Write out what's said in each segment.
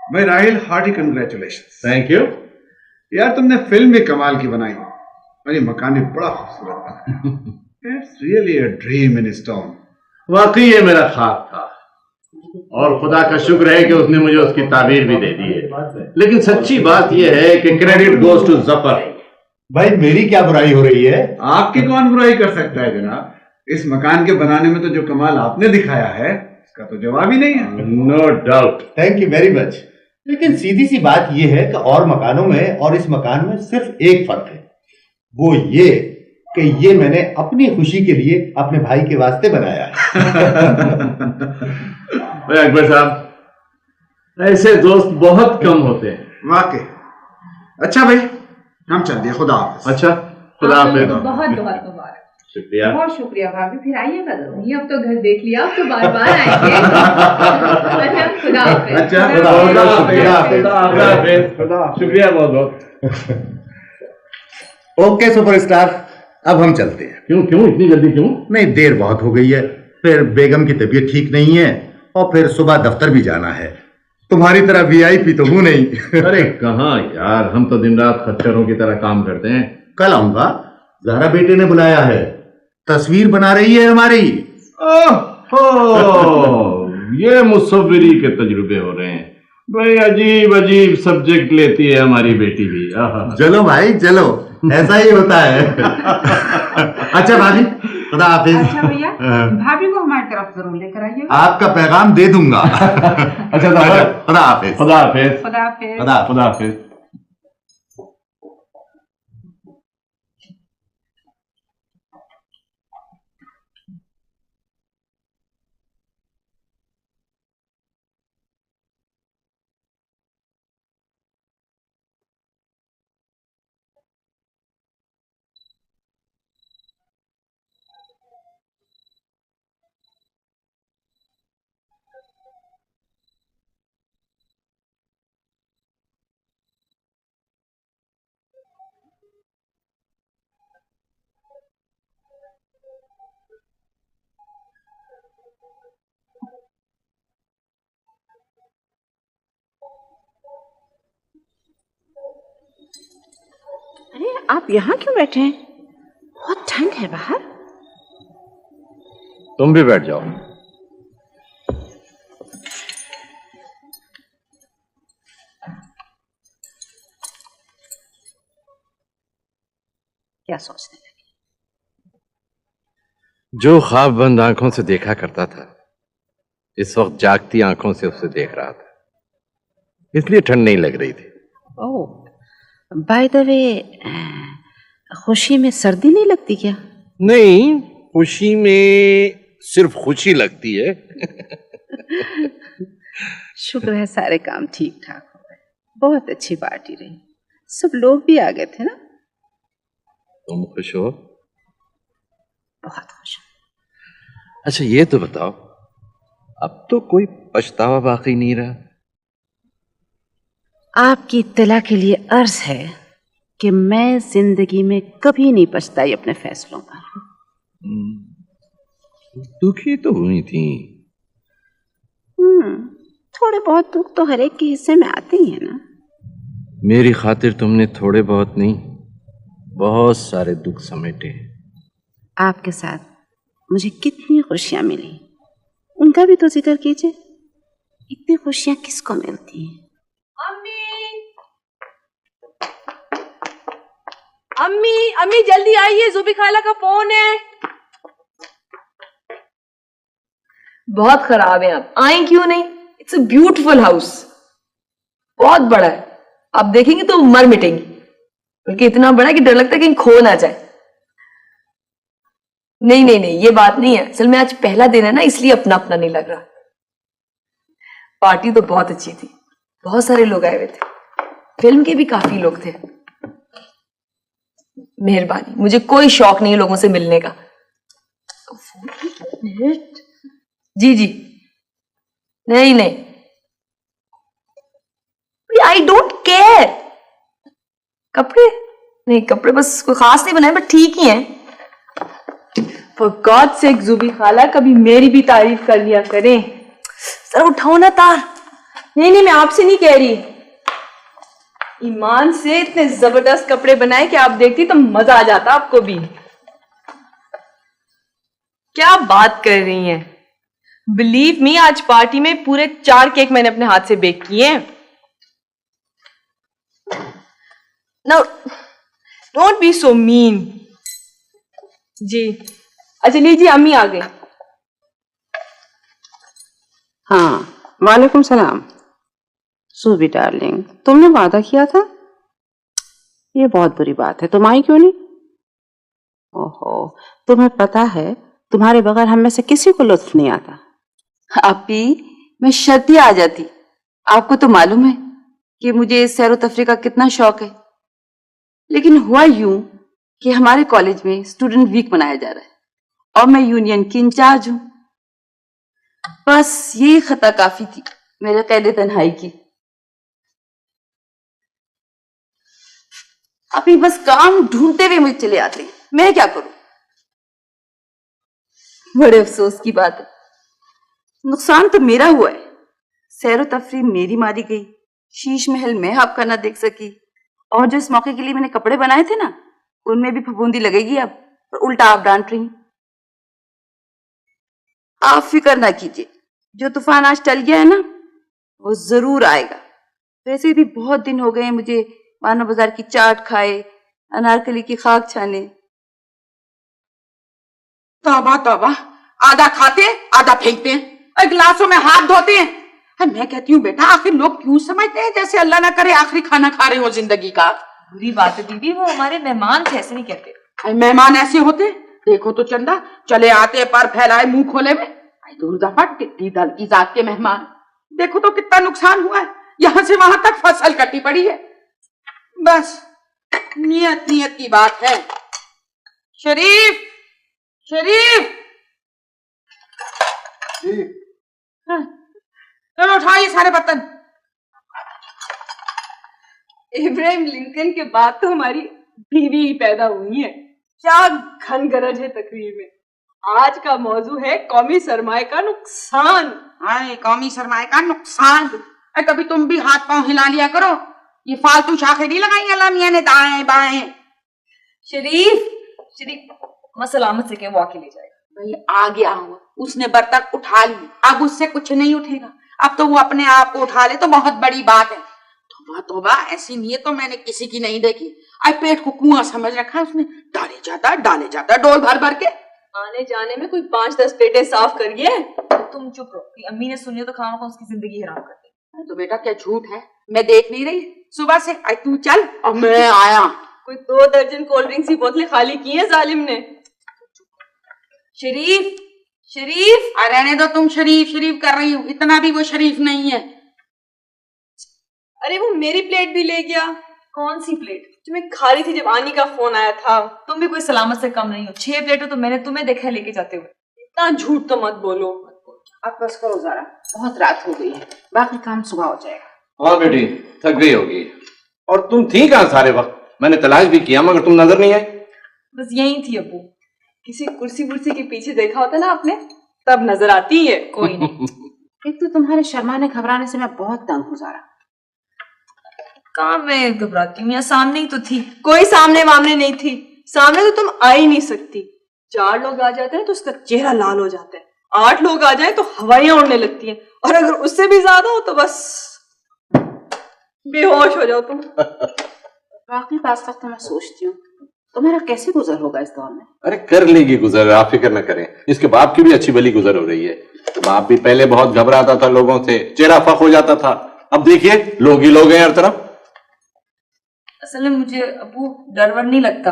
भाई Rahil, hearty congratulations. Thank you यार, तुमने फिल्म भी कमाल की बनाई और ये मकान भी बड़ा खूबसूरत बना। It's really a dream in stone. वाकई ये मेरा ख्वाब था और खुदा का शुक्र है कि उसने मुझे उसकी ताबीर भी दे दी है। लेकिन सच्ची बात यह है कि क्रेडिट गोज टू जफर। भाई मेरी क्या बुराई हो रही है? आपकी कौन बुराई कर सकता है जनाब? इस मकान के बनाने में तो जो कमाल आपने दिखाया है उसका तो जवाब ही नहीं है। No doubt. Thank you very much. लेकिन सीधी सी बात यह है कि और मकानों में और इस मकान में सिर्फ एक फर्क है, वो ये कि ये मैंने अपनी खुशी के लिए अपने भाई के वास्ते बनाया है। अकबर साहब, ऐसे दोस्त बहुत कम होते हैं। वाकई। अच्छा भाई, हम चल दिए। खुदा हाफिज। अच्छा, खुदा हाफिज। बहुत बहुत मुबारक। शुक्रिया। बहुत शुक्रिया भाभी, फिर आइएगा जरूर। अब तो घर देख लिया, अब तो बार बार आएंगे। अच्छा, खुदा हाफिज। अच्छा, शुक्रिया बहुत बहुत। ओके सुपरस्टार, अब हम चलते हैं। क्यों इतनी जल्दी क्यों? नहीं, देर बहुत हो गई है, फिर बेगम की तबीयत ठीक नहीं है और फिर सुबह दफ्तर भी जाना है। तुम्हारी तरह वीआईपी तो हूं नहीं। अरे कहाँ यार, हम तो दिन रात खच्चरों की तरह काम करते हैं। कल आऊंगा, ज़हरा बेटे ने बुलाया है, तस्वीर बना रही है हमारी। ओहो, ये मुसव्विरी के तजुर्बे हो रहे हैं। भाई अजीब अजीब सब्जेक्ट लेती है हमारी बेटी भी। चलो भाई चलो, ऐसा ही होता है। अच्छा भाभी, खुदा हाफिज। अच्छा भैया, भाभी को हमारी तरफ जरूर लेकर आइए। आपका पैगाम दे दूंगा। अच्छा, खुदा हाफिज। खुदा हाफिज। खुदा हाफिज। खुदा हाफिज। अरे आप यहाँ क्यों बैठे हैं? बहुत ठंड है बाहर। तुम भी बैठ जाओ। क्या सोचने लगे? जो ख्वाब बंद आंखों से देखा करता था, इस वक्त जागती आंखों से उसे देख रहा था, इसलिए ठंड नहीं लग रही थी। ओह, बाय द वे, खुशी में सर्दी नहीं लगती क्या? नहीं, खुशी में सिर्फ खुशी लगती है। शुक्र है सारे काम ठीक ठाक हो गए। बहुत अच्छी पार्टी रही, सब लोग भी आ गए थे ना। तुम खुश हो? बहुत खुश हूँ। अच्छा ये तो बताओ, अब तो कोई पछतावा बाकी नहीं रहा? आपकी इत्तला के लिए अर्ज है कि मैं जिंदगी में कभी नहीं पछताई अपने फैसलों पर। दुखी तो हुई थी। थोड़े बहुत दुख तो हर एक के हिस्से में आते ही है ना। मेरी खातिर तुमने थोड़े बहुत नहीं, बहुत सारे दुख समेटे। आपके साथ मुझे कितनी खुशियां मिली, उनका भी तो जिक्र कीजिए। इतनी खुशियां किसको मिलती हैं? अम्मी अम्मी जल्दी आइए, जुबी खाला का फोन है। बहुत खराब है आप, आए क्यों नहीं? इट्स अ ब्यूटीफुल हाउस, बहुत बड़ा है, आप देखेंगे तो मर मिटेंगी, बल्कि इतना बड़ा है कि डर लगता है कहीं खो ना जाए। नहीं नहीं नहीं, ये बात नहीं है, असल में आज पहला दिन है ना, इसलिए अपना अपना नहीं लग रहा। पार्टी तो बहुत अच्छी थी, बहुत सारे लोग आए हुए थे, फिल्म के भी काफी लोग थे। मेहरबानी, मुझे कोई शौक नहीं है लोगों से मिलने का। जी जी, नहीं नहीं, आई डोंट केयर। कपड़े नहीं, कपड़े बस कोई खास नहीं बनाए, बट ठीक ही हैं। फॉर गॉड सेक जुबी खाला, कभी मेरी भी तारीफ कर लिया करें। सर उठाओ ना तार। नहीं नहीं, मैं आपसे नहीं कह रही, ईमान से इतने जबरदस्त कपड़े बनाए कि आप देखती तो मजा आ जाता आपको भी। क्या बात कर रही हैं? बिलीव मी, आज पार्टी में पूरे 4 केक मैंने अपने हाथ से बेक किए हैं। Now don't be so mean. जी अच्छा लीजिए, अम्मी आ गई। हाँ, वालेकुम सलाम। सूबी डार्लिंग, तुमने वादा किया था। ये बहुत बुरी बात है, तुम आई क्यों नहीं? ओहो, तुम्हें पता है तुम्हारे बगैर हम में से किसी को लुत्फ नहीं आता। आपी, मैं शर्ती आ जाती। आपको तो मालूम है कि मुझे सैर तफरी का कितना शौक है, लेकिन हुआ यूं कि हमारे कॉलेज में स्टूडेंट वीक मनाया जा रहा है और मैं यूनियन की इंचार्ज हूं। बस यही खता काफी थी मेरे कैद तन्हाई की। अभी बस काम ढूंढते हुए मुझे चले आते हैं, मैं क्या करूं? बड़े अफसोस की बात है, नुकसान तो मेरा हुआ है। सैर तफरी मेरी मारी गई, शीश महल मैं आपका ना देख सकी, और जो इस मौके के लिए मैंने कपड़े बनाए थे ना, उनमें भी फफूंदी लगेगी अब, और उल्टा आप डांट रही। आप फिक्र ना कीजिए, जो तूफान आज टल गया है ना, वो जरूर आएगा। वैसे भी बहुत दिन हो गए मुझे मानो बाजार की चाट खाए, अनारकली की खाक छाने। तौबा तौबा, आधा खाते आधा फेंकते हैं और गिलासों में हाथ धोते हैं। मैं कहती हूँ बेटा, आखिर लोग क्यों समझते हैं जैसे अल्लाह ना करे आखिरी खाना खा रहे हो जिंदगी का। बुरी बात है दीदी, वो हमारे मेहमान थे, ऐसे नहीं कहते। मेहमान ऐसे होते? देखो तो चंदा, चले आते पर फैलाए मुंह खोले में। दूर दफा टिड्डी दल की जात के मेहमान। देखो तो कितना नुकसान हुआ है, यहाँ से वहां तक फसल कटी पड़ी है। बस नियत नियत की बात है। शरीफ, शरीफ, चलो उठाओ ये सारे बर्तन। इब्राहिम लिंकन के बाद तो हमारी बीवी ही पैदा हुई है। क्या घन गरज है तकरीर में। आज का मौजू है कौमी सरमाए का नुकसान। हाय, कौमी सरमाए का नुकसान। कभी तुम भी हाथ पांव हिला लिया करो, ये फालतू शाखें नहीं लगाई अल्लाह मियां ने दाएं बाएं। शरीफ, शरीफ मसलामत से क्या वो आके ले जाएगा। भाई आ गया हुआ, उसने बर्तन उठा ली, अब उससे कुछ नहीं उठेगा। अब तो वो अपने आप को उठा ले तो बहुत बड़ी बात है। तौबा तौबा, ऐसी नीयत तो मैंने किसी की नहीं देखी। आई पेट को कुआं समझ रखा उसने, डाले जाता डोल भर भर के। आने जाने में कोई 5-10 पेटें साफ करिए। तुम चुप रहो, अम्मी ने सुनी तो खामा उसकी जिंदगी हराम कर दी। तो बेटा क्या झूठ है, मैं देख नहीं रही सुबह से। आई तू चल और मैं आया। कोई 2 दर्जन कोल्ड ड्रिंक्स की बोतलें खाली की हैं जालिम ने। शरीफ, शरीफ, रहने दो, तुम शरीफ शरीफ कर रही हो, इतना भी वो शरीफ नहीं है। अरे वो मेरी प्लेट भी ले गया। कौन सी प्लेट? जो मैं खा रही थी जब आनी का फोन आया था। तुम भी कोई सलामत से कम नहीं हो। 6 प्लेटों तो मैंने तुम्हें देखा है लेके जाते हुए। इतना झूठ तो मत बोलो। अब बस करो जरा, बहुत रात हो गई है, बाकी काम सुबह हो जाएगा। हाँ बेटी, थक गई होगी। और तुम थी कहाँ सारे वक्त? मैंने तलाश भी किया मगर तुम नजर नहीं आई। बस यही थी अब्बू, किसी कुर्सी वुर्सी के पीछे देखा होता ना आपने, तब नजर आती है। कोई नहीं। एक तो तुम्हारे शर्माने घबराने से मैं बहुत तंग गुजारा। कहाँ मैं घबराती हूँ, यहाँ सामने ही तो थी। कोई सामने वामने नहीं थी। सामने तो तुम आ ही नहीं सकती। 4 लोग आ जाते हैं तो उसका चेहरा लाल हो जाता है, 8 लोग आ जाए तो हवाइयां उड़ने लगती हैं, और अगर उससे भी ज्यादा हो तो बस बेहोश हो जाओ तुम। वाकई पास वक्त मैं सोचती हूँ तो मेरा कैसे गुजर होगा इस दौर में। अरे कर लेगी गुजर, आप फिक्र न करें। इसके बाप की भी अच्छी भली गुजर हो रही है। बाप भी पहले बहुत घबराता था लोगों से, चेहरा फक हो जाता था। अब देखिए लोग ही लोग हैं हर तरफ। असल में मुझे अबू डर वर नहीं लगता,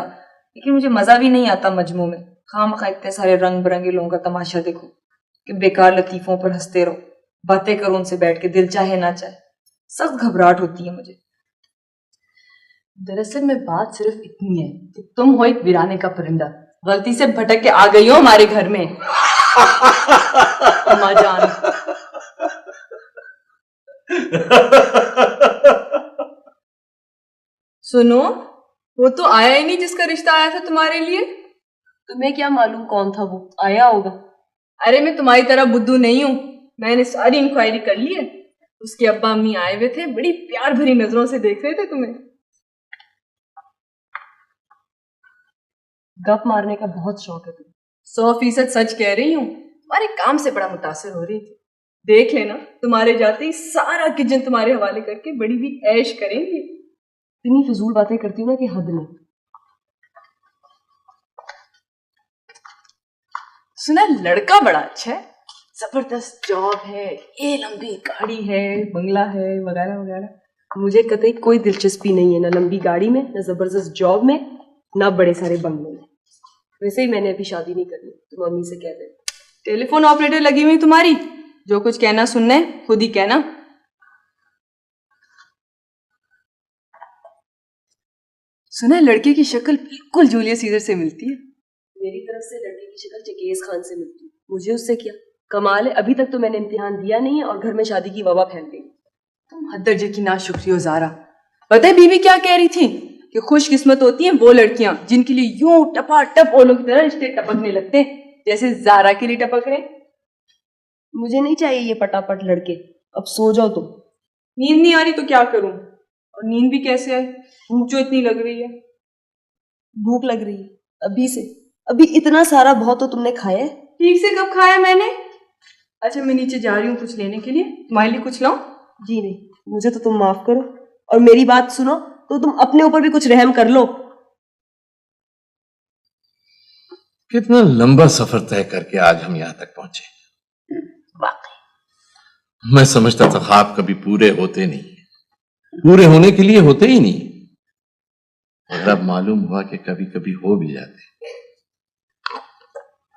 लेकिन मुझे मजा भी नहीं आता मजमू में खामखा इतने सारे रंग बिरंगे लोगों का तमाशा देखो कि बेकार लतीफों पर हंसते रहो, बातें करो उनसे बैठ के, दिल चाहे ना चाहे। सख्त घबराहट होती है मुझे। दरअसल में बात सिर्फ इतनी है कि तुम हो एक वीराने का परिंदा, गलती से भटक के आ गई हो हमारे घर में। अम्मा जान। सुनो, वो तो आया ही नहीं जिसका रिश्ता आया था तुम्हारे लिए। तुम्हें क्या मालूम कौन था वो, आया होगा। अरे मैं तुम्हारी तरह बुद्धू नहीं हूँ, मैंने सारी इंक्वायरी कर ली है। उसके अब्बा अम्मी आए हुए थे, बड़ी प्यार भरी नजरों से देख रहे थे तुम्हें। गप मारने का बहुत शौक है तुम्हें। 100% सच कह रही हूँ, तुम्हारे काम से बड़ा मुतासिर हो रही थी। देख लेना, तुम्हारे जाते ही सारा किचन तुम्हारे हवाले करके बड़ी भी ऐश करेंगी। इतनी फिजूल बातें करती हूँ ना कि हद नहीं। सुना लड़का बड़ा अच्छा है, जबरदस्त जॉब है, ये लंबी गाड़ी है, बंगला है, वगैरह वगैरह। मुझे कतई कोई दिलचस्पी नहीं है, ना लंबी गाड़ी में, ना जबरदस्त जॉब में, ना बड़े सारे बंगले में। वैसे ही मैंने अभी शादी नहीं करनी, तुम मम्मी से कह दे। टेलीफोन ऑपरेटर लगी हुई तुम्हारी, जो कुछ कहना सुनना है खुद ही कहना। सुना लड़के की शक्ल बिल्कुल जूलियस सीजर से मिलती है। मेरी तरफ से लड़के की शक्ल चंगेज खान से मिलती है, मुझे उससे क्या कमाल है। अभी तक तो मैंने इम्तिहान दिया नहीं है और घर में शादी की वबा फैल गई। तुम हद दर्जे की नाशुक्री हो ज़ारा। पता है बीबी क्या कह रही थी कि खुशकिस्मत होती हैं वो लड़कियां जिनके लिए यूं टपाटप ओलों की तरह रिश्ते टपकने लगते हैं, जैसे ज़ारा के लिए टपक रहे। मुझे नहीं चाहिए ये पटापट लड़के, अब सो जाओ तुम। नींद नहीं आ रही तो क्या करूं, और नींद भी कैसे आए, भूख जो इतनी लग रही है। भूख लग रही है अभी से? अभी इतना सारा बहुत तो तुमने खाया है। ठीक से कब खाया मैंने? अच्छा मैं नीचे जा रही हूँ कुछ लेने के लिए, तुम्हारे लिए कुछ लाऊं? जी नहीं, मुझे तो तुम माफ करो, और मेरी बात सुनो तो तुम अपने ऊपर भी कुछ रहम कर लो। कितना लंबा सफर तय करके आज हम यहां तक पहुंचे। वाकई मैं समझता था ख्वाब कभी पूरे होते नहीं, पूरे होने के लिए होते ही नहीं, और अब मालूम हुआ कि कभी कभी हो भी जाते।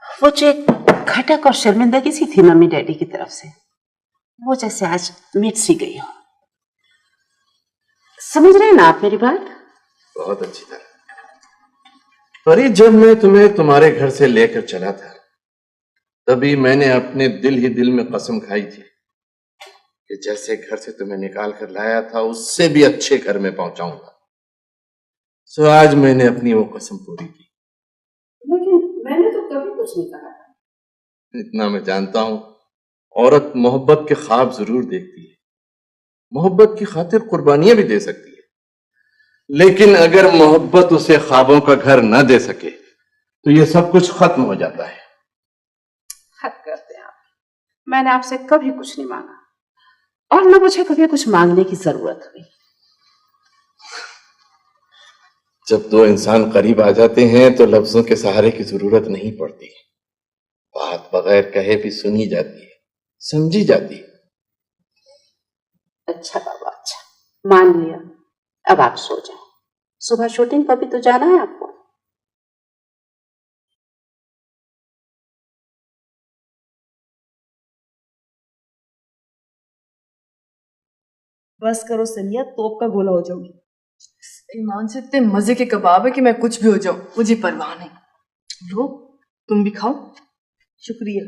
वो जो एक खटक और शर्मिंदगी सी थी मम्मी डैडी की तरफ से, वो जैसे आज मिट सी गई हो। समझ रहे हैं ना आप मेरी बात? बहुत अच्छी तरह। परी, जब मैं तुम्हें तुम्हारे घर से लेकर चला था तभी मैंने अपने दिल ही दिल में कसम खाई थी कि जैसे घर से तुम्हें निकाल कर लाया था उससे भी अच्छे घर में पहुंचाऊंगा। सो आज मैंने अपनी वो कसम पूरी की। लेकिन मैंने तो कभी कुछ नहीं कहा। इतना मैं जानता हूं, औरत मोहब्बत के ख्वाब जरूर देखती है, मोहब्बत की खातिर कुर्बानियां भी दे सकती है, लेकिन अगर मोहब्बत उसे ख्वाबों का घर न दे सके तो ये सब कुछ खत्म हो जाता है। हद करते हैं आप। मैंने आपसे कभी कुछ नहीं मांगा, और न मुझे कभी कुछ मांगने की जरूरत हुई। जब दो इंसान करीब आ जाते हैं तो लफ्जों के सहारे की जरूरत नहीं पड़ती, बात बगैर कहे भी सुनी जाती है, समझी जाती है। अच्छा बाबा, अच्छा मान लिया। अब आप सो जाएं, सुबह शूटिंग पर भी तो जाना है आपको। बस करो सनिया, तोप का गोला हो जाओगी। ईमान से इतने मजे के कबाब है कि मैं कुछ भी हो जाऊं, मुझे परवाह नहीं। लो तुम भी खाओ। शुक्रिया,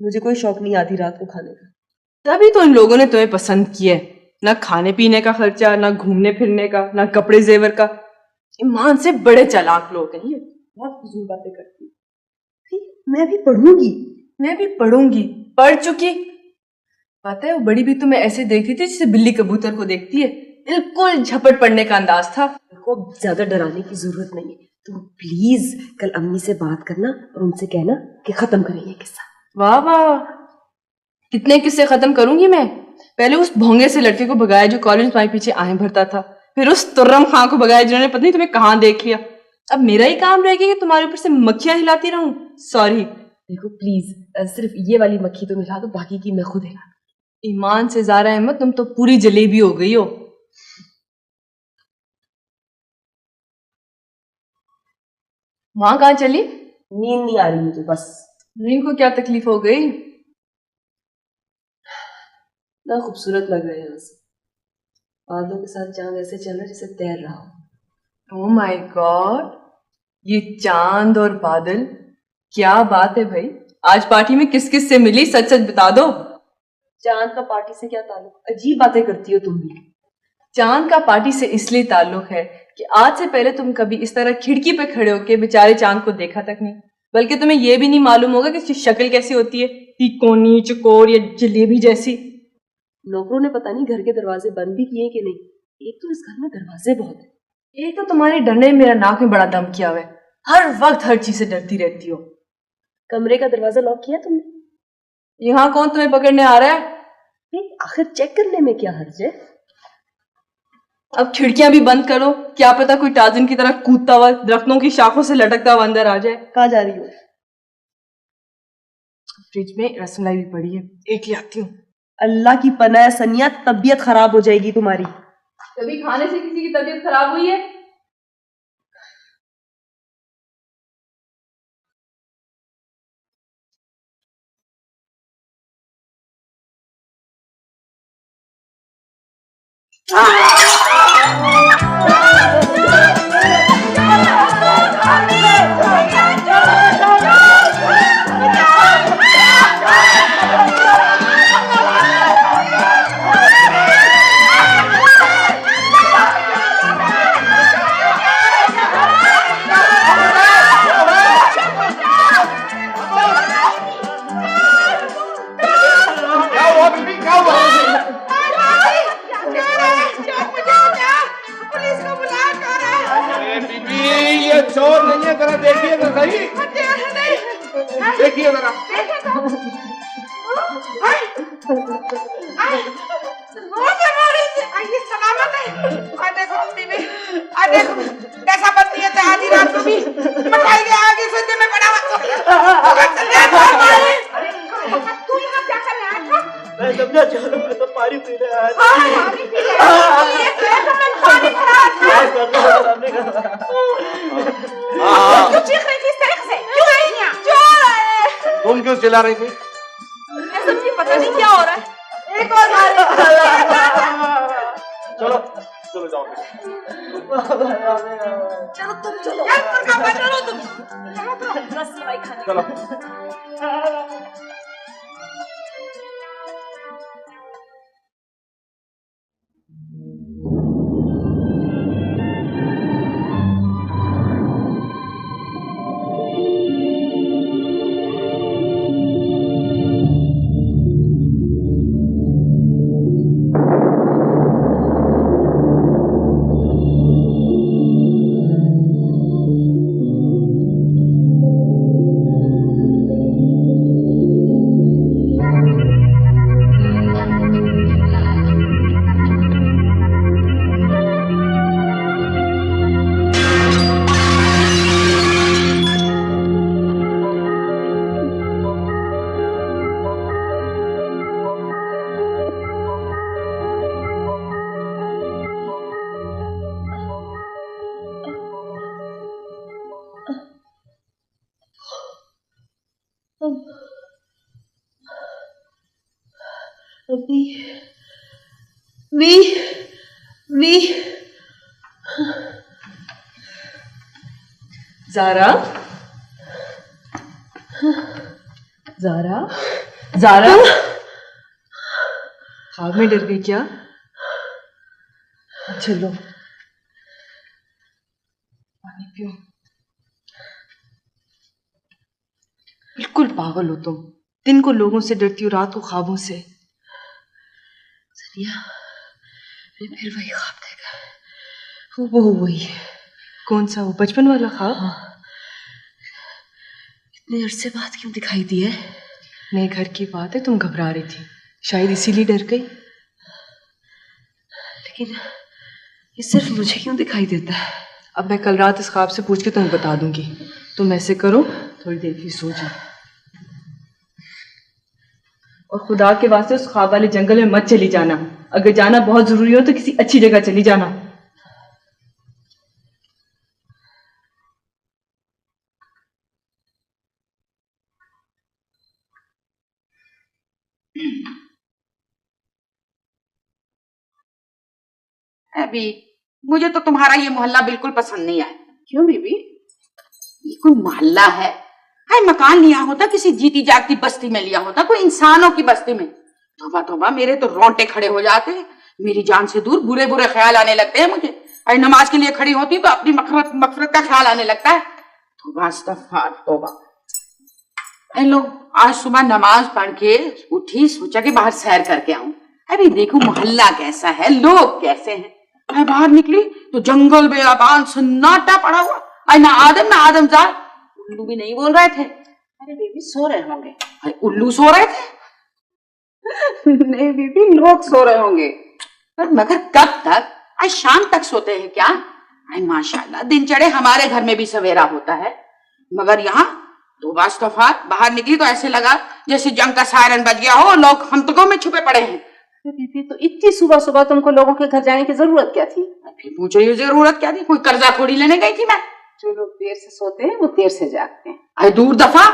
मुझे कोई शौक नहीं आधी रात को खाने का। तभी तो इन लोगों ने तुम्हें पसंद किया है, ना खाने पीने का खर्चा, ना घूमने फिरने का, ना कपड़े जेवर का। ईमान से बड़े चालाक लोग हैं ये, बहुत फजूल बातें करती है। मैं भी पढ़ूंगी, मैं भी पढ़ूंगी, पढ़ चुकी। पता है वो बड़ी भी तुम्हें ऐसे देखती थी जैसे बिल्ली कबूतर को देखती है, बिल्कुल झपट पड़ने का अंदाज था। को ज्यादा डराने की जरूरत नहीं है, तुम प्लीज कल अम्मी से बात करना और उनसे कहना कि खत्म करें ये किस्सा। वाह वाह, कितने किस्से खत्म करूंगी मैं। पहले उस भोंगे से लड़के को भगाया जो कॉलेज में तुम्हारे पीछे आए भरता था, फिर उस तुर्रम खां को भगाया जिन्होंने पता नहीं तुम्हें कहाँ देख लिया। अब मेरा ही काम रह गया कि तुम्हारे ऊपर से मक्खियां हिलाती रहूं। सॉरी, देखो प्लीज सिर्फ ये वाली मक्खी तो हिला दो, बाकी की मैं खुद हिला। ईमान से ज़ारा अहमद, तुम तो पूरी जलेबी हो गई हो। वहां कहाँ चली? नींद नहीं आ रही मुझे बस। नींद को क्या तकलीफ हो गई? ना खूबसूरत लग रहे हैं वैसे, बादलों के साथ चांद ऐसे चल रहा है जैसे तैर रहा हो। ओह माय गॉड, ये चांद और बादल, क्या बात है भाई। आज पार्टी में किस किस से मिली, सच सच बता दो। चांद का पार्टी से क्या ताल्लुक? अजीब बातें करती हो तुम भी। चांद का पार्टी से इसलिए ताल्लुक है कि आज से पहले तुम कभी इस तरह खिड़की पे खड़े होके बेचारे चांद को देखा तक नहीं, बल्कि तुम्हें यह भी नहीं मालूम होगा कि इसकी शक्ल कैसी होती है, तिकोनी, चकोर या जलेबी जैसी। नौकरों ने पता नहीं घर के दरवाजे बंद भी किए कि नहीं। एक तो इस घर में दरवाजे बहुत है, एक तो तुम्हारे डरने में मेरा नाक में बड़ा दम किया हुआ है, हर वक्त हर चीज से डरती रहती हो। कमरे का दरवाजा लॉक किया तुमने? यहाँ कौन तुम्हें पकड़ने आ रहा है? आखिर चेक करने में क्या हर्ज है? अब खिड़कियां भी बंद करो, क्या पता कोई टार्जन की तरह कूदता हुआ दरख्तों की शाखों से लटकता हुआ अंदर आ जाए। कहाँ जा रही हो? फ्रिज में रसमलाई भी पड़ी है, एक ले आती हूँ। अल्लाह की पनाह सनिया, तबीयत खराब हो जाएगी तुम्हारी। कभी खाने से किसी की तबीयत खराब हुई है? ये चोर नहीं है, जरा देखिए तो सही, देखिए जरा। देखो कैसा बदनी है, आधी रात को भी मिठाई के आगे सोते में बड़ा तू यहाँ क्या कर रहा था? मैं समझा चलो, मैं तो पानी पीने आया था। पानी पीने क्यों चीख रही थी इस तरह से? क्यों आई यहाँ? चोर आए। तुम क्यों चिल्ला रही थी? मैं समझी पता नहीं क्या हो रहा है। एक और मारे। चलो चलो जाओ, चलो तुम चलो यार, चलो तुम रसमलाई खाने। चलो। ज़ारा, ज़ारा, ज़ारा, ख्वाब में डर गई क्या? चलो पानी पियो। बिल्कुल पागल हो तुम, दिन को लोगों से डरती हो, रात को ख्वाबों से। सनिया, मैंने फिर वही ख्वाब देखा। वो वही। कौन सा? वो बचपन वाला ख्वाब? हाँ। इतने अरसे बाद क्यों दिखाई दी है? नए घर की बात है, तुम घबरा रही थी, शायद इसीलिए डर गई। लेकिन ये सिर्फ मुझे क्यों दिखाई देता है? अब मैं कल रात इस ख्वाब से पूछ के तुम्हें बता दूंगी। तुम ऐसे करो, थोड़ी देर की सो जाओ, और खुदा के वास्ते उस ख्वाब वाले जंगल में मत चली जाना। अगर जाना बहुत जरूरी हो तो किसी अच्छी जगह चली जाना। अभी मुझे तो तुम्हारा ये मोहल्ला बिल्कुल पसंद नहीं आया। क्यों बीबी? ये कोई मोहल्ला है? हाय, मकान लिया होता किसी जीती जागती बस्ती में लिया होता, कोई इंसानों की बस्ती में। तौबा तौबा, मेरे तो रोंगटे खड़े हो जाते हैं। मेरी जान से दूर बुरे बुरे ख्याल आने लगते हैं मुझे। अरे नमाज के लिए खड़ी होती तो अपनी मगफिरत का ख्याल आने लगता है। तौबा अस्तगफार तौबा। हेलो, आज सुबह नमाज पढ़ के उठी, सोचा कि बाहर सैर करके आऊं। अरे देखो मोहल्ला कैसा है, लोग कैसे हैं। मैं बाहर निकली तो जंगल बेआबान सन्नाटा पड़ा हुआ। अरे ना आदम ना आदमजाद, उल्लू भी नहीं बोल रहे थे। अरे बीबी सो रहे होंगे। अरे उल्लू सो रहे थे? नहीं बीबी, लोग सो रहे होंगे। पर मगर कब तक? आज शाम तक सोते हैं क्या? अरे माशाल्लाह, दिन चढ़े हमारे घर में भी सवेरा होता है, मगर यहाँ तो वास्तफार बाहर निकली तो ऐसे लगा जैसे जंग का सायरन बज गया हो, लोग हंतकों में छुपे पड़े हैं। बीबी तो इतनी सुबह सुबह तुमको लोगों के घर जाने की जरूरत क्या थी? फिर पूछो, ये जरूरत क्या थी? कोई कर्जा थोड़ी लेने गई थी मैं। जो लोग देर से सोते हैं वो देर से जागते हैं। अरे दूर दफा,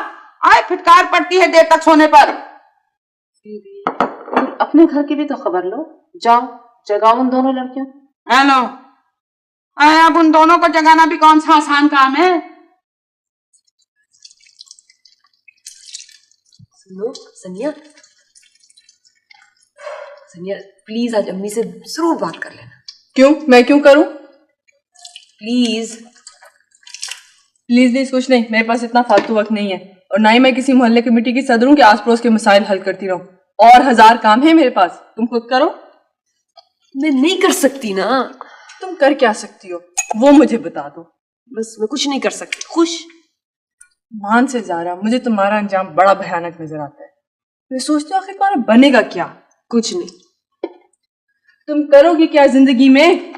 आए फिटकार पड़ती है देर तक सोने पर। बीबी तुम अपने घर की भी तो खबर लो, जाओ जगाओ उन दोनों लड़कियों। हेलो, अब उन दोनों को जगाना भी कौन सा आसान काम है? सुनो सनिया, सनिया प्लीज आज अम्मी से जरूर बात कर लेना। क्यों? मैं क्यों करूं? प्लीज प्लीज नहीं, कुछ नहीं, मेरे पास इतना फालतू वक्त नहीं है, और ना ही मैं किसी मोहल्ले कमेटी की सदर हूं कि आस पड़ोस के मसाइल हल करती रहूं। और 1000 काम है मेरे पास, तुम खुद करो। मैं नहीं कर सकती ना। तुम कर क्या सकती हो वो मुझे बता दो। बस मैं कुछ नहीं कर सकती। खुश मान से ज़ारा, मुझे तुम्हारा अंजाम बड़ा भयानक नजर आता है। मैं सोचती हूँ आखिर तुम्हारा बनेगा क्या? कुछ नहीं। तुम करोगी क्या जिंदगी में?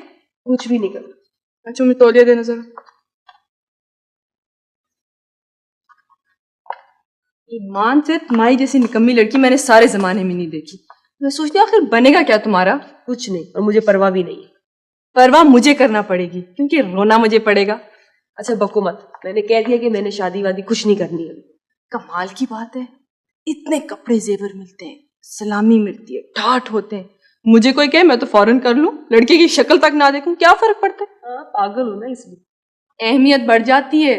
कुछ भी नहीं करूँ। अच्छा मैं तौलिया दे नजर। ईमान से तुम्हारी जैसी निकम्मी लड़की मैंने सारे जमाने में नहीं देखी। मैं सोचती हूँ आखिर बनेगा क्या तुम्हारा? कुछ नहीं, और मुझे परवाह भी नहीं है। परवाह मुझे करना पड़ेगी क्योंकि रोना मुझे पड़ेगा। अच्छा बको मत, मैंने कह दिया कि मैंने शादी वादी कुछ नहीं करनी है। कमाल की बात है, इतने कपड़े जेवर मिलते हैं, सलामी मिलती है, ठाठ होते हैं। मुझे कोई कहे मैं तो फौरन कर लूं, लड़के की शक्ल तक ना देखूं, क्या फर्क पड़ता है? हाँ पागल हो ना इसलिए। अहमियत बढ़ जाती है,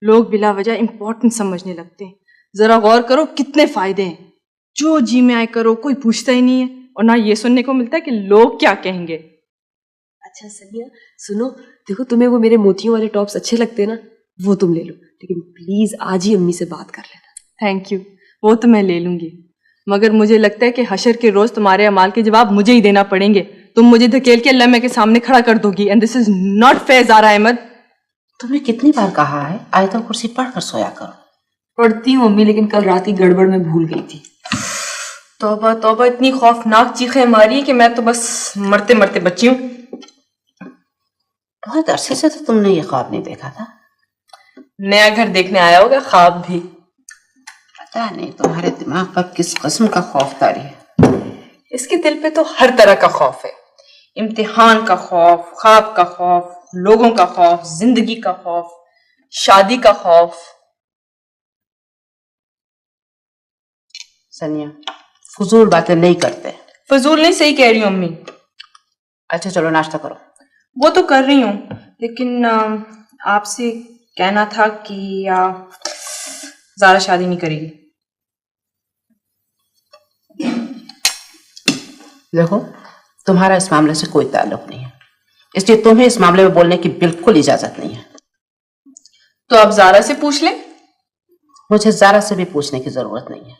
लोग बिला वजह इंपॉर्टेंट समझने लगते हैं। जरा गौर करो कितने फायदे हैं। जो जी में आए करो, कोई पूछता ही नहीं है, और ना ये सुनने को मिलता है कि लोग क्या कहेंगे। अच्छा सनिया सुनो, देखो तुम्हें वो मेरे मोतियों वाले टॉप्स अच्छे लगते हैं ना, वो तुम ले लो, लेकिन प्लीज आज ही अम्मी से बात कर लेना। थैंक यू, वो तो मैं ले लूंगी, मगर मुझे लगता है कि हशर के रोज तुम्हारे अमाल के जवाब मुझे ही देना पड़ेंगे। तुम मुझे धकेल के अल्लाह के सामने खड़ा कर दोगी, and this is not fair Zara Ahmad. तुमने कितनी बार कहा है आयतल कुर्सी पढ़कर सोया करो। पढ़ती हूँ अम्मी, लेकिन कल रात ही गड़बड़ में भूल गई थी। तौबा तौबा, इतनी खौफनाक चीखें मारी कि मैं तो बस मरते मरते बची हूँ। बहुत अरसे से तो तुमने ये ख्वाब नहीं देखा था। नया घर देखने आया होगा, ख्वाब भी। पता नहीं तुम्हारे दिमाग पर किस किस्म का खौफ तारी है। इसके दिल पे तो हर तरह का खौफ है, इम्तिहान का खौफ, ख्वाब का खौफ, लोगों का खौफ, जिंदगी का खौफ, शादी का खौफ। सनिया फजूल बातें नहीं करते। फजूल नहीं, सही कह रही हूँ अम्मी। अच्छा चलो नाश्ता करो। वो तो कर रही हूँ, लेकिन आपसे कहना था कि ज़ारा शादी नहीं करेगी। देखो तुम्हारा इस मामले से कोई ताल्लुक नहीं है, इसलिए तुम्हें इस मामले में बोलने की बिल्कुल इजाजत नहीं है। तो आप ज़ारा से पूछ लें। मुझे ज़ारा से भी पूछने की जरूरत नहीं है।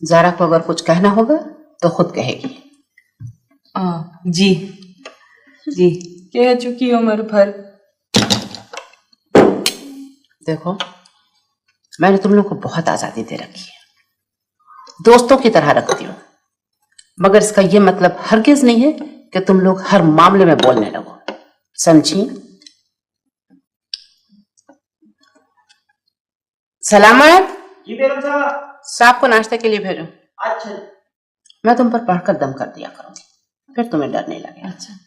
ज़ारा को अगर कुछ कहना होगा तो खुद कहेगी। जी जी, कह चुकी हूँ उम्र भर। देखो मैंने तुम लोग को बहुत आजादी दे रखी है, दोस्तों की तरह रखती हूँ, मगर इसका यह मतलब हरगिज नहीं है कि तुम लोग हर मामले में बोलने लगो, समझी? सलामत जी बेगम साहब। साहब को नाश्ते के लिए भेजो। अच्छा। मैं तुम पर पढ़कर दम कर दिया करूंगी, फिर तुम्हें डर नहीं लगेगा। अच्छा।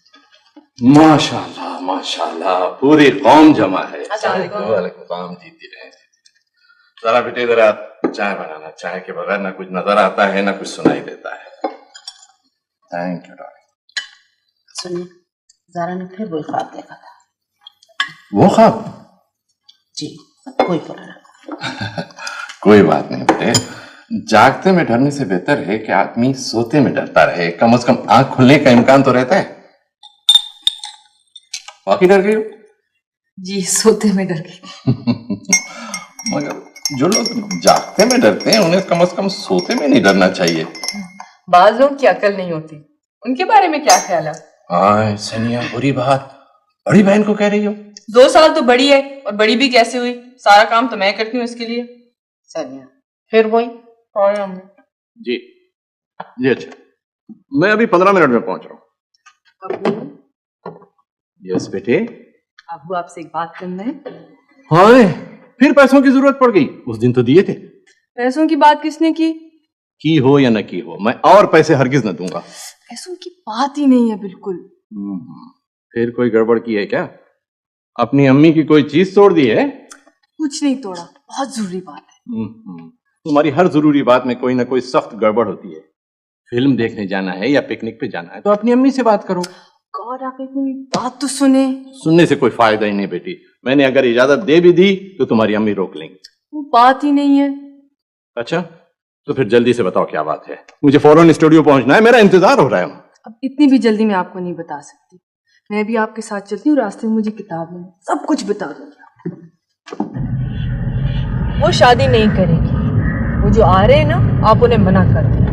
माशाल्लाह माशाल्लाह, पूरी कौम जमा है। वालेकुम सलाम, जीती रहे। जरा बेटे जरा चाय बनाना, चाय के बगैर ना कुछ नजर आता है ना कुछ सुनाई देता है। Thank you doctor. सुनिए जारा ने फिर वही ख्वाब देखा था। वो ख्वाब? जी, कोई पुराना। कोई बात नहीं बेटे, जागते में डरने से बेहतर है कि आदमी सोते में डरता रहे। कम से कम आंख खुलने का इम्कान तो रहता है। वाकई डर गई हो? जी, सोते में डर गई। मगर जो लोग जागते में डरते हैं उन्हें कम से कम सोते में नहीं डरना चाहिए। बाज लोग की अकल नहीं होती, उनके बारे में क्या ख्याल है? हाँ सनिया, बुरी बात। बड़ी बहन को कह रही हो? 2 साल तो बड़ी है, और बड़ी भी कैसे हुई? सारा काम तो मैं करती हूँ इसके लिए। सानिया फिर वही। और हम जी जी, अच्छा मैं अभी 15 मिनट में पहुंच रहा हूँ। यस बेटे। अबू आपसे एक बात करना है। हाँ, फिर पैसों की जरूरत पड़ गई? उस दिन तो दिए थे। पैसों की बात किसने की हो या न की हो, मैं और पैसे हरगिज न दूंगा। पैसों की बात ही नहीं है बिल्कुल। फिर कोई गड़बड़ की है क्या? अपनी अम्मी की कोई चीज तोड़ दी है? कुछ नहीं तोड़ा, बहुत जरूरी बात है। तुम्हारी हर जरूरी बात में कोई ना कोई सख्त गड़बड़ होती है। फिल्म देखने जाना है या पिकनिक पे जाना है तो अपनी अम्मी से बात करो। गौर आप एक मेरी बात तो सुने। सुनने से कोई फायदा ही नहीं बेटी। मैंने अगर इजाजत दे भी दी तो तुम्हारी अम्मी रोक लेंगी। वो बात ही नहीं है। अच्छा, तो फिर जल्दी से बताओ क्या बात है। मुझे फौरन स्टूडियो पहुंचना है, मेरा इंतजार हो रहा है। अब इतनी भी जल्दी मैं आपको नहीं बता सकती। मैं भी आपके साथ चलती हूँ, रास्ते में मुझे किताब में सब कुछ बता दूंगी। वो शादी नहीं करेगी। वो जो आ रहे हैं ना, आप उन्हें मना कर दें।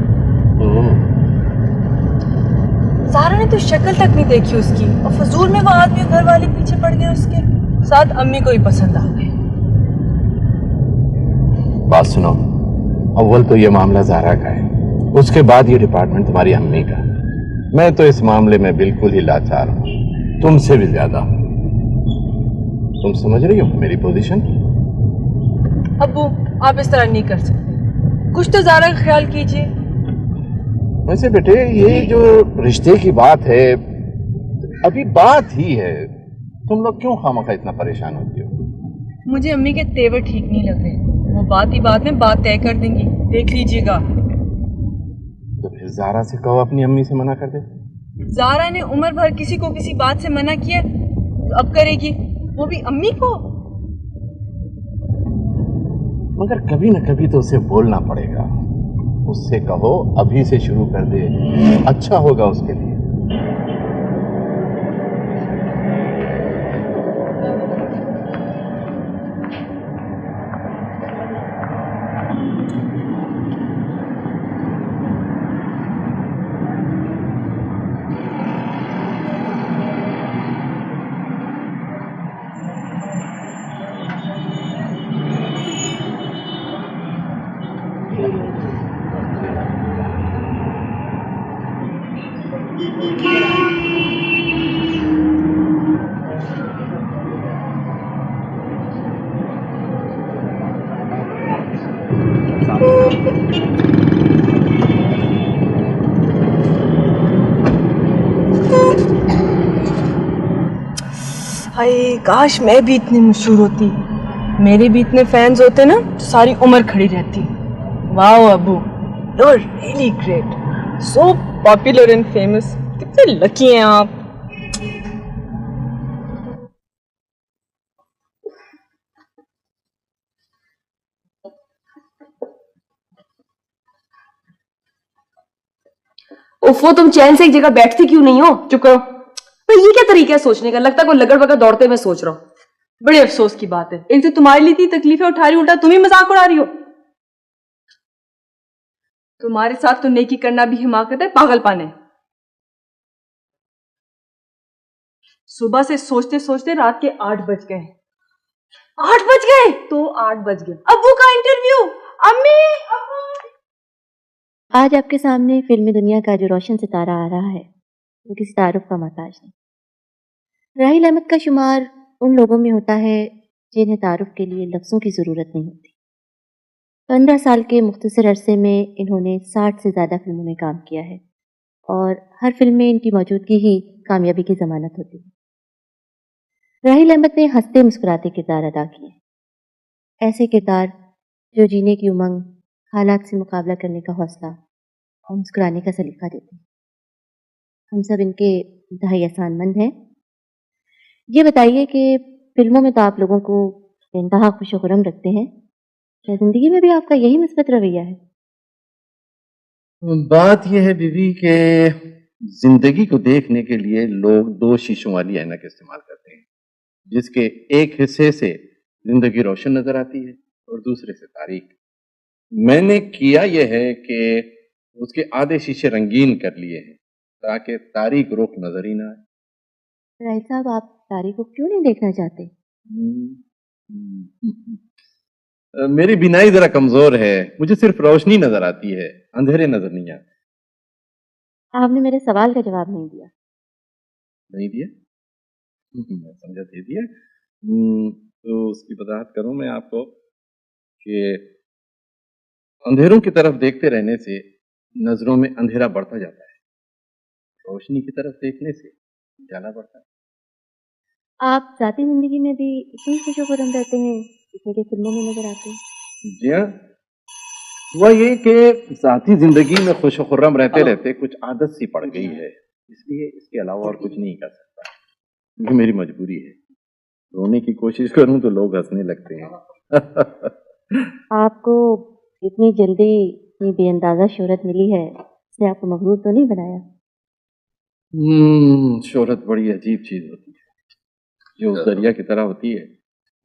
सारा ने तो शक्ल तक नहीं देखी उसकी, और फजूल में वो आदमी घर वाले पीछे पड़ गए उसके साथ। अम्मी को ही पसंद आ गए। बात सुनो, अव्वल तो ये मामला ज़ारा का है, उसके बाद ये डिपार्टमेंट तुम्हारी अम्मी का। मैं तो इस मामले में बिल्कुल ही लाचार हूँ, तुमसे भी ज्यादा। तुम समझ रही हो मेरी पोजीशन? अब्बू आप इस तरह नहीं कर सकते, कुछ तो ज़ारा का ख्याल कीजिए। वैसे बेटे ये जो रिश्ते की बात है अभी बात ही है, तुम लोग क्यों खामखा इतना परेशान होती हो? मुझे अम्मी के तेवर ठीक नहीं लग रहे। वो बात ही बात में बात तय कर देंगी, देख लीजिएगा। तो फिर ज़ारा से कहो अपनी अम्मी से मना कर दे। ज़ारा ने उम्र भर किसी को किसी बात से मना किया, तो अब करेगी, वो भी अम्मी को। मगर कभी न कभी तो उसे बोलना पड़ेगा। उससे कहो अभी से शुरू कर दे, अच्छा होगा उसके लिए। हाय काश मैं भी इतनी मशहूर होती, मेरे भी इतने फैंस होते ना, तो सारी उम्र खड़ी रहती। Wow Abu, you are really great, so popular and famous. कितने लकी हैं आप। उफ़ो, तुम चैन से एक जगह बैठती क्यों नहीं हो? चुप करो। पर ये क्या तरीका है सोचने का? लगता है कोई लगड़ बगड़ दौड़ते मैं सोच रहा हूँ। बड़े अफसोस की बात है, एक तो तुम्हारे लिए इतनी तकलीफें उठा रही, उल्टा तुम ही मजाक उड़ा रही हो। तुम्हारे साथ तो नेकी करना भी हिमाकत है, पागलपन है। सुबह से सोचते सोचते रात के 8 बज गए। 8 बज गए तो 8 बज गए। अब्बू का इंटरव्यू, अम्मी, अब्बू। आज आपके सामने फिल्मी दुनिया का जो रोशन सितारा आ रहा है वो किसी तारुफ का मोहताज नहीं। राहिल अहमद का शुमार उन लोगों में होता है जिन्हें तारुफ के लिए लफ्ज़ों की ज़रूरत नहीं होती। 15 साल के मुख्तसर अरसे में इन्होंने 60 से ज़्यादा फिल्मों में काम किया है और हर फिल्म में इनकी मौजूदगी ही कामयाबी की ज़मानत होती है। राहिल अहमद ने हंसते मुस्कुराते किरदार अदा किए, ऐसे किरदार जो जीने की उमंग, हालात से मुकाबला करने का हौसला और मुस्कुराने का सलीका देते हैं। हम सब इनके इंतहाई एहसानमंद हैं। ये बताइए कि फिल्मों में तो आप लोगों को इंतहा खुश खुरम रखते हैं, क्या जिंदगी में भी आपका यही मुस्बत रवैया है? बात यह है बीवी के जिंदगी को देखने के लिए लोग 2 शीशों वाली ऐनक इस्तेमाल करते हैं, जिसके एक हिस्से से जिंदगी रोशन नजर आती है और दूसरे से तारीख। मैंने किया यह है कि उसके आधे शीशे रंगीन कर लिए हैं ताकि तारीख रुख नजर ही ना आए। राय साहब, आप तारीख को क्यों नहीं देखना चाहते? मेरी बिनाई जरा कमजोर है, मुझे सिर्फ रोशनी नजर आती है, अंधेरे नजर नहीं आते। आपने मेरे सवाल का जवाब नहीं दिया। नहीं दिया? मैं समझा दे दिया। तो उसकी वजाहत करूं मैं आपको कि अंधेरों की तरफ देखते रहने से नजरों में अंधेरा बढ़ता जाता है, रोशनी की तरफ देखने से उजाला बढ़ता है। आप जाती जिंदगी में भी इतनी खुशोखुरम रहते हैं जितने कि फिल्मों में नजर आते हैं? जी हाँ, हुआ ये कि साथी जिंदगी में खुश खुर्रम रहते रहते कुछ आदत सी पड़ गई है, इसलिए इसके अलावा और कुछ नहीं कर सकता। ये मेरी मजबूरी है, रोने की कोशिश करूं तो लोग हंसने लगते हैं। आपको इतनी जल्दी इतनी बेअंदाजा शोहरत मिली है, इसने आपको मगरूर तो नहीं बनाया? शोहरत बड़ी अजीब चीज होती है, जो दरिया की तरह होती है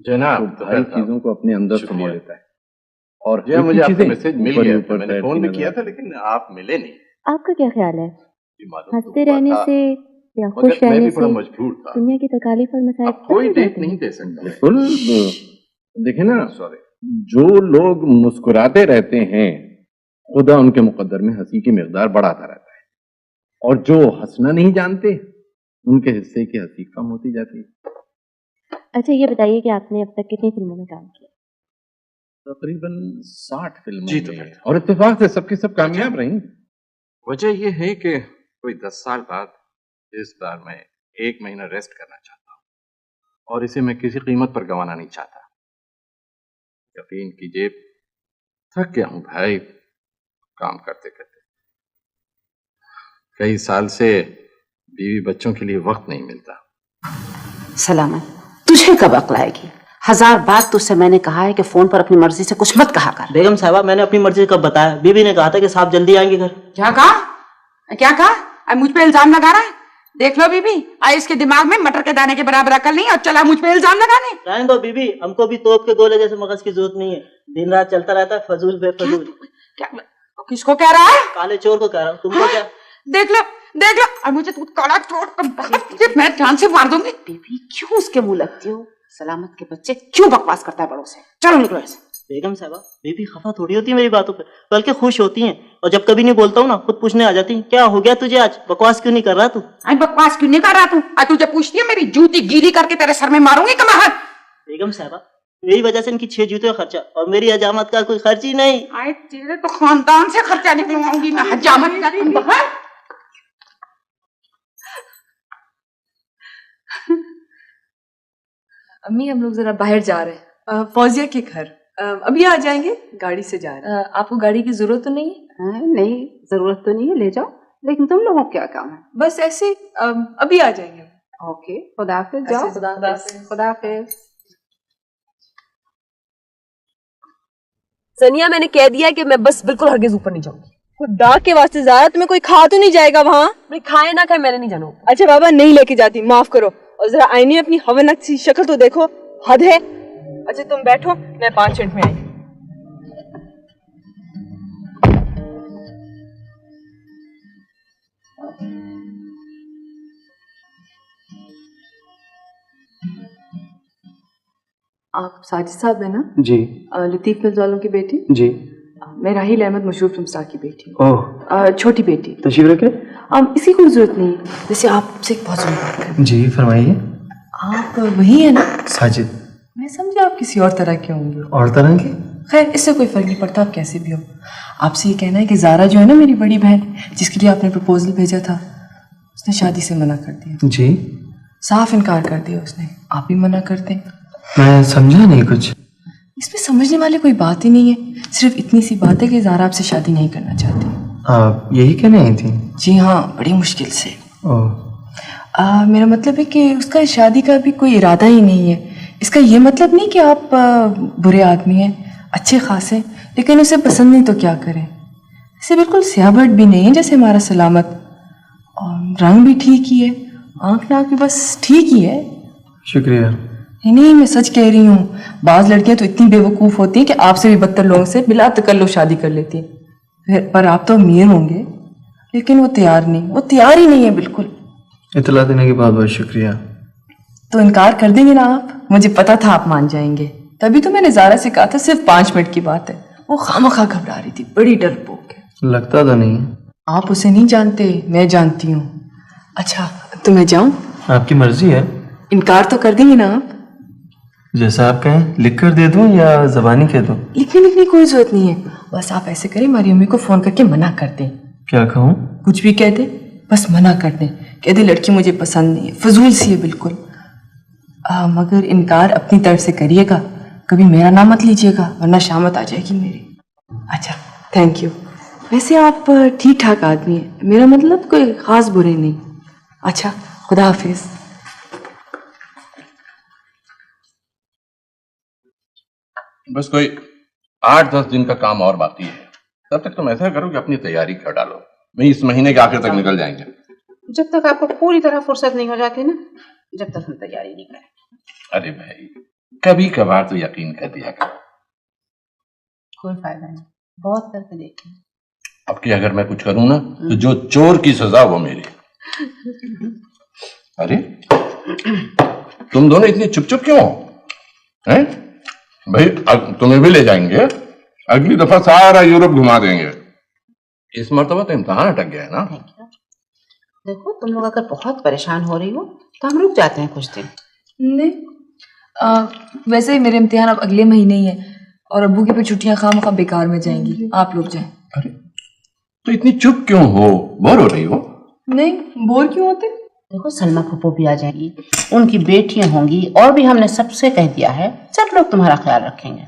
जनाब, तो भारी चीजों को अपने अंदर समो लेता है। और मुझे आपका मैसेज मिल गया, ऊपर मैंने फोन भी किया था लेकिन आप मिले नहीं। आपका क्या ख्याल है, हंसते तो रहने था, से या खुश मैं रहने भी से बड़ा मजबूर था। दुनिया की तकालीफ और मसाइल कोई डेट नहीं दे सकता। बिल्कुल, देखे ना, जो लोग मुस्कुराते रहते हैं खुदा उनके मुकद्दर में हंसी की मिकदार बढ़ाता रहता है, और जो हंसना नहीं जानते उनके हिस्से की हंसी कम होती जाती है। अच्छा, ये बताइए कि आपने अब तक कितनी फिल्मों में काम किया? तकरीबन 60 फिल्मों जी तो में, और इत्तेफाक से सबकी सब कामयाब रही। वजह यह है कि कोई 10 साल बाद इस बार मैं 1 महीना रेस्ट करना चाहता हूँ, और इसे मैं किसी कीमत पर गंवाना नहीं चाहता। यकीन कीजिए, थक गया हूँ भाई काम करते करते। कई साल से बीवी बच्चों के लिए वक्त नहीं मिलता। सलामत, तुझे कब अक्ल आएगी? 1000 बार तुझसे मैंने कहा है कि फोन पर अपनी मर्जी से कुछ मत कहा कर। बेगम साहबा, मैंने अपनी मर्जी से कब बताया? बीबी ने कहा था कि साहब जल्दी आएंगे घर। क्या कहा? क्या कहा? अब मुझ पे इल्जाम लगा रहा है? देख लो बीबी, आई इसके दिमाग में मटर के दाने के बराबर अकल नहीं और चला मुझ पे इल्जाम लगाने। रहने दो बीबी, हमको भी तोप के गोले जैसे मगज की जरूरत नहीं है। दिन रात चलता रहता है फजूल बेफजूल। क्या? किसको कह रहा है? काले चोर को कह रहा हूँ। तुमको क्या? देख लो और मुझे तू काला चोर मैं जान से मार दूंगी। बीबी क्यों उसके मुंह लगती हो? सलामत के बच्चे क्यों बकवास करता है बड़ों से? चलो निकलो ऐसे। बेगम साहबा, बीबी खफा थोड़ी होती है मेरी बातों पर, बल्कि खुश होती हैं। और जब कभी नहीं बोलता हूँ ना, खुद पूछने आ जाती हैं, क्या हो गया तुझे आज? बकवास क्यों नहीं कर रहा तू? बकवास क्यों नहीं कर रहा तू? आज तुझे पूछती है, मेरी जूती गीली करके तेरे सर में मारूंगी कमाहत। बेगम साहबा, मेरी वजह से इनकी 6 जूते का खर्चा और मेरी हजामत का कोई खर्च ही नहीं। आए तेरे तो खानदान से खर्चा निकलवाऊंगी मैं, हजामत का। अम्मी, हम लोग जरा बाहर जा रहे हैं, फौजिया के घर। अभी आ जाएंगे, गाड़ी से जा रहे हैं। आपको गाड़ी की जरूरत तो नहीं है? नहीं, जरूरत तो नहीं है, ले जाओ, लेकिन तुम लोगों को क्या काम है? बस ऐसे अभी आ जाएंगे। ओके, खुदाफिज, जाओ। खुदाफिज। सनिया, मैंने कह दिया कि मैं बस बिल्कुल हरगिज ऊपर नहीं जाऊंगी। खुदा के वास्ते ज़ारा, तुम्हें कोई खा तो नहीं जाएगा वहाँ? मैं खाए ना खाए मैंने नहीं जाना। अच्छा बाबा, नहीं लेके जाती, माफ करो। और जरा आईने में अपनी हवनक सी शक्ल तो देखो, हद है। अच्छा तुम बैठो, मैं 5 मिनट में आई। आप साजिद साहब है ना? जी। लतीफ फिल्म वालों की बेटी? जी। मैं राहिल अहमद मशहूर फिल्म स्टार की बेटी। ओह, छोटी बेटी। तशरीफ रखे। इसकी कोई जरूरत नहीं, जैसे आपसे एक बहुत जरूरी बात करनी। जी फरमाइए। आप वही है ना? साजिद। मैं समझा आप किसी और तरह के होंगे। और तरह के? खैर, इससे कोई फर्क नहीं पड़ता, आप कैसे भी हो। आपसे ये कहना है कि ज़ारा जो है ना, मेरी बड़ी बहन, जिसके लिए आपने प्रपोजल भेजा था, उसने शादी से मना कर दिया। जी। साफ इनकार कर दिया उसने। आप भी मना करते हैं? मैं समझा नहीं कुछ। इसमें समझने वाली कोई बात ही नहीं है, सिर्फ इतनी सी बात है कि ज़ारा आपसे शादी नहीं करना चाहती। आप यही कहने आई थी? जी हाँ, बड़ी मुश्किल से। मेरा मतलब है कि उसका शादी का भी कोई इरादा ही नहीं है। इसका ये मतलब नहीं कि आप बुरे आदमी हैं, अच्छे खास हैं, लेकिन उसे पसंद नहीं तो क्या करें। इसे बिल्कुल स्याहबट भी नहीं है जैसे हमारा सलामत, और रंग भी ठीक ही है, आंख नाक भी बस ठीक ही है। शुक्रिया। नहीं, मैं सच कह रही हूँ। बाज लड़कियां तो इतनी बेवकूफ़ होती हैं कि आपसे भी बदतर लोगों से बिला तकल्लुफ़ शादी कर लेती हैं। पर आप तो अमीर होंगे, लेकिन वो तैयार ही नहीं है बिल्कुल। इतला देने के बाद बहुत शुक्रिया। तो इनकार कर देंगे ना आप? मुझे पता था आप मान जाएंगे, तभी तो मैंने ज़ारा से कहा था सिर्फ 5 मिनट की बात है। वो खामखा घबरा रही थी, बड़ी डरपोक है। लगता तो नहीं। आप उसे नहीं जानते, मैं जानती हूँ। अच्छा तो मैं जाऊँ? आपकी मर्जी है। इनकार तो कर देंगे ना आप? जैसा आप कहें। लिख कर दे दूं या जबानी कह दूं? लिखने की कोई जरूरत नहीं है, बस आप ऐसे करें, हमारी अम्मी को फोन करके मना कर दें। क्या कहूँ? कुछ भी कह दे, बस मना कर दें। कह दे लड़की मुझे पसंद नहीं है, फजूल सी है बिल्कुल। मगर इनकार अपनी तरफ से करिएगा, कभी मेरा नाम मत लीजिएगा, वरना शामत आ जाएगी मेरी। अच्छा थैंक यू। वैसे आप ठीक ठाक आदमी हैं, मेरा मतलब कोई खास बुरे नहीं। अच्छा खुदा हाफिज। बस कोई 8-10 दिन का काम और बाकी है। तब तक तुम ऐसा करो कि अपनी तैयारी कर डालो, वही इस महीने के आखिर तक निकल जाएंगे। जब तक आपको पूरी तरह फुर्सत नहीं हो जाती ना, जब तक हम तैयारी नहीं करें। अरे भाई कभी कभार तो यकीन कर दिया करो। कोई फायदा नहीं, बहुत करके देखें। अब कि अगर मैं कुछ करूं ना तो जो चोर की सजा वो मेरी। अरे तुम दोनों इतनी चुप चुप क्यों हो? हैं? भाई तुम्हें भी ले जाएंगे, अगली दफा सारा यूरोप घुमा देंगे। इस मर्तबा तो इम्तहान अटक गया है ना। देखो तुम लोग अगर बहुत परेशान हो रही हो तो हम रुक जाते हैं कुछ दिन। नहीं वैसे ही मेरे इम्तिहान अब अगले महीने ही है, और अब्बू की फिर छुट्टियां खामखा बेकार में जाएंगी। आप लोग जाएं। अरे तो इतनी चुप क्यों हो? बोर हो रही हो? नहीं बोर क्यों होते? देखो सलमा फूफो भी आ जाएगी, उनकी बेटियां होंगी, और भी हमने सबसे कह दिया है, सब लोग तुम्हारा ख्याल रखेंगे।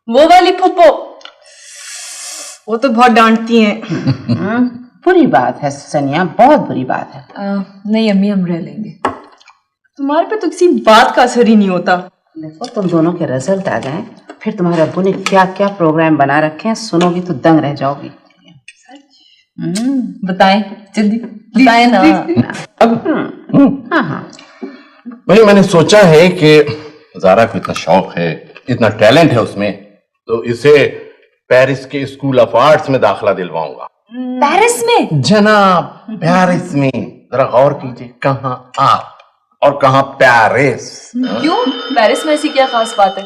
वो वाली फूफो वो तो बहुत डांटती हैं। बुरी बात है सनिया, बहुत बुरी बात है। नहीं अम्मी हम रह लेंगे, तुम्हारे पे तो किसी बात का असर ही नहीं होता। देखो तुम दोनों के रिजल्ट आ जाएं, फिर तुम्हारे अब्बू ने क्या क्या प्रोग्राम बना रखे हैं, सुनोगी तो दंग रह जाओगी। बताएं जल्दी बताएं ना। हाँ। भाई मैंने सोचा है कि ज़ारा को इतना शौक है, इतना टैलेंट है उसमें, तो इसे पेरिस के स्कूल ऑफ आर्ट्स में दाखिला दिलवाऊंगा। पेरिस में? जनाब पेरिस में। जरा गौर कीजिए, कहाँ आप और कहाँ पेरिस। क्यों पेरिस में ऐसी क्या खास बात है?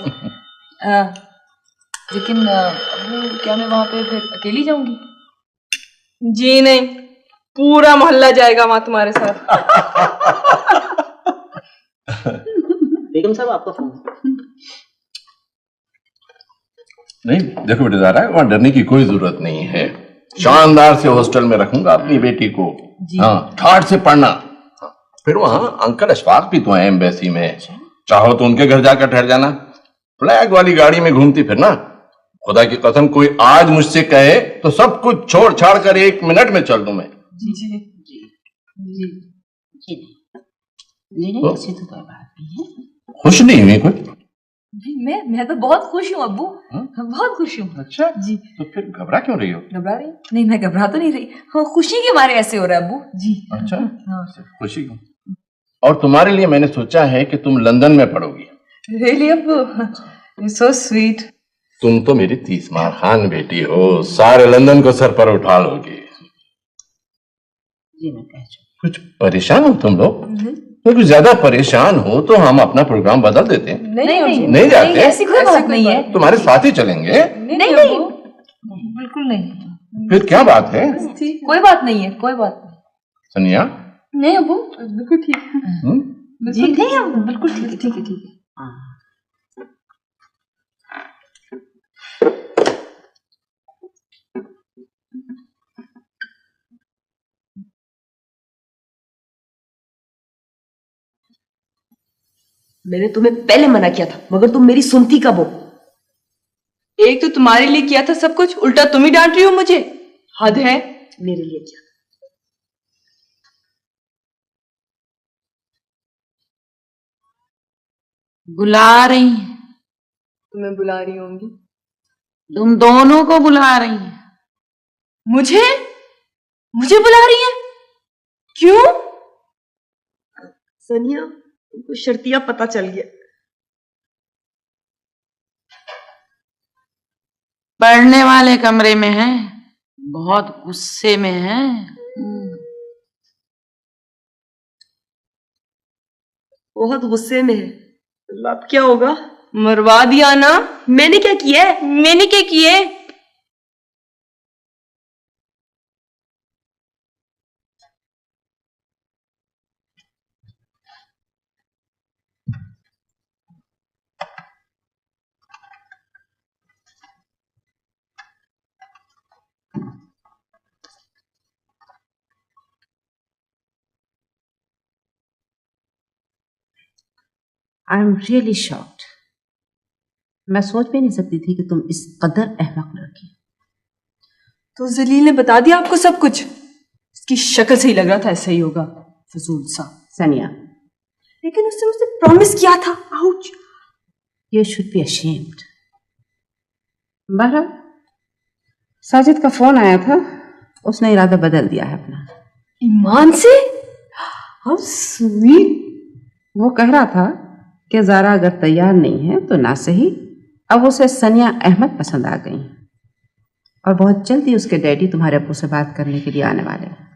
लेकिन अबू क्या मैं वहां पे फिर अकेली जाऊंगी? जी नहीं, पूरा मोहल्ला जाएगा वहां तुम्हारे साथ। बेगम साहब आपका फोन। नहीं देखो बेटे ज़ारा, वहां डरने की कोई जरूरत नहीं है। शानदार से हॉस्टल में रखूंगा अपनी बेटी को। हाँ ठाठ से पढ़ना। फिर वहाँ अंकल अशफाक भी तो है एम्बेसी में, चाहो तो उनके घर जाकर ठहर जाना। फ्लैग वाली गाड़ी में घूमती फिरना। खुदा की कसम कोई आज मुझसे कहे तो सब कुछ छोड़ छाड़ कर 1 मिनट में चल दूं मैं। जी जी जी जी जी नहीं, ऐसी तो कोई बात नहीं है। खुश नहीं हुई कोई? मैं तो बहुत खुश हूँ अब्बू, बहुत खुश हूँ। अच्छा जी। तो फिर घबरा क्यों रही हो? घबरा रही? नहीं मैं घबरा तो नहीं रही, हाँ खुशी के मारे ऐसे हो रहा है अब्बू जी। अच्छा हाँ खुशी को। और तुम्हारे लिए मैंने सोचा है कि तुम लंदन में पढ़ोगी। रियली अब्बू? So sweet. तुम तो मेरी 30 मार खान बेटी हो, सारे लंदन को सर पर उठा लोगी। जी मैं कह चुकी। कुछ परेशान हो तुम लोग? तो कुछ ज्यादा परेशान हो तो हम अपना प्रोग्राम बदल देते हैं। नहीं जाते? ऐसी कोई बात नहीं है। तुम्हारे साथ ही चलेंगे। नहीं बिल्कुल नहीं। फिर क्या बात है? कोई बात नहीं है, कोई बात नहीं। सनिया? नहीं अब्बू बिल्कुल ठीक है। जी नहीं बिल्कुल ठीक है, ठीक है ठीक है। मैंने तुम्हें पहले मना किया था, मगर तुम मेरी सुनती कब हो? एक तो तुम्हारे लिए किया था सब कुछ, उल्टा तुम ही डांट रही हो मुझे। हद है। मेरे लिए क्या? बुला रही हैं। तुम्हें बुला रही होंगी। तुम दोनों को बुला रही हैं। मुझे मुझे बुला रही है? क्यों? सनिया, तुमको शर्तिया पता चल गया। पढ़ने वाले कमरे में हैं, बहुत गुस्से में हैं। बहुत गुस्से में है। अब क्या होगा? मरवा दिया ना। मैंने क्या किया है? मैंने क्या किया है? I am really shocked. मैं सोच भी नहीं सकती थी कि तुम इस कदर अहमक लड़की। तो जलील ने बता दिया आपको सब कुछ? इसकी शक्ल से ही लग रहा था ऐसा ही होगा, फजूल सा। सनिया, लेकिन उसने मुझसे प्रॉमिस किया था। Ouch. You should be ashamed. बहरहाल साजिद का फोन आया था, उसने इरादा बदल दिया है अपना। ईमान से? How sweet. वो कह रहा था कि ज़ारा अगर तैयार नहीं है तो ना सही, अब उसे सनिया अहमद पसंद आ गई और बहुत जल्दी उसके डैडी तुम्हारे अब्बू से बात करने के लिए आने वाले हैं।